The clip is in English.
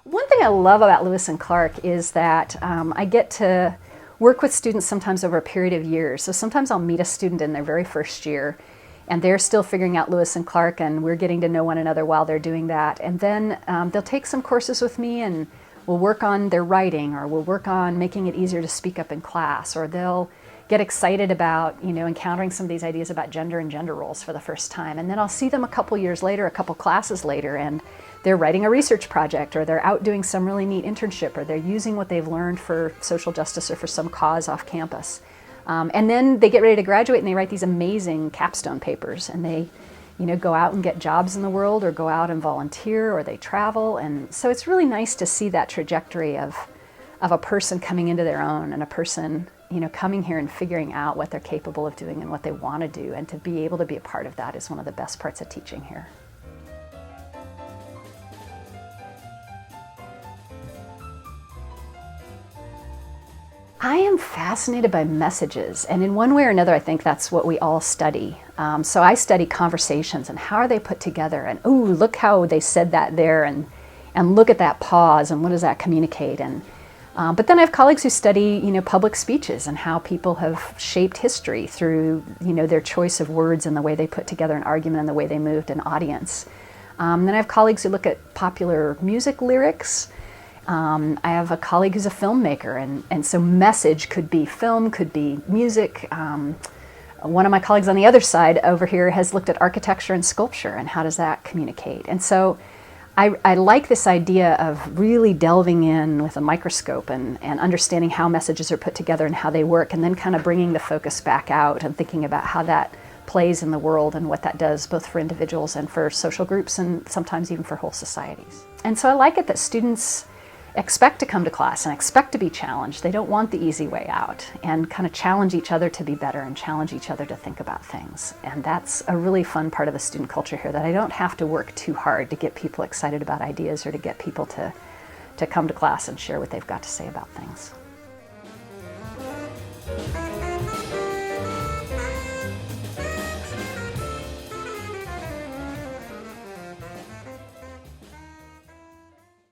One thing I love about Lewis and Clark is that I get to work with students sometimes over a period of years. So sometimes I'll meet a student in their very first year and they're still figuring out Lewis and Clark, and we're getting to know one another while they're doing that. And then they'll take some courses with me and we'll work on their writing, or we'll work on making it easier to speak up in class, or they'll get excited about, encountering some of these ideas about gender and gender roles for the first time. And then I'll see them a couple years later, a couple classes later, and they're writing a research project, or they're out doing some really neat internship, or they're using what they've learned for social justice or for some cause off campus. And then they get ready to graduate and they write these amazing capstone papers, and they go out and get jobs in the world, or go out and volunteer, or they travel. And so it's really nice to see that trajectory of a person coming into their own, and a person coming here and figuring out what they're capable of doing and what they want to do, and to be able to be a part of that is one of the best parts of teaching here. I am fascinated by messages, and in one way or another I think that's what we all study. So I study conversations and how are they put together, and ooh, look how they said that there, and look at that pause, and what does that communicate. And but then I have colleagues who study public speeches and how people have shaped history through their choice of words and the way they put together an argument and the way they moved an audience. Then I have colleagues who look at popular music lyrics. I have a colleague who's a filmmaker, and so message could be film, could be music. One of my colleagues on the other side over here has looked at architecture and sculpture, and how does that communicate. And so I like this idea of really delving in with a microscope and understanding how messages are put together and how they work, and then kind of bringing the focus back out and thinking about how that plays in the world and what that does both for individuals and for social groups, and sometimes even for whole societies. And so I like it that students expect to come to class and expect to be challenged. They don't want the easy way out, and kind of challenge each other to be better and challenge each other to think about things. And that's a really fun part of the student culture here, that I don't have to work too hard to get people excited about ideas, or to get people to come to class and share what they've got to say about things.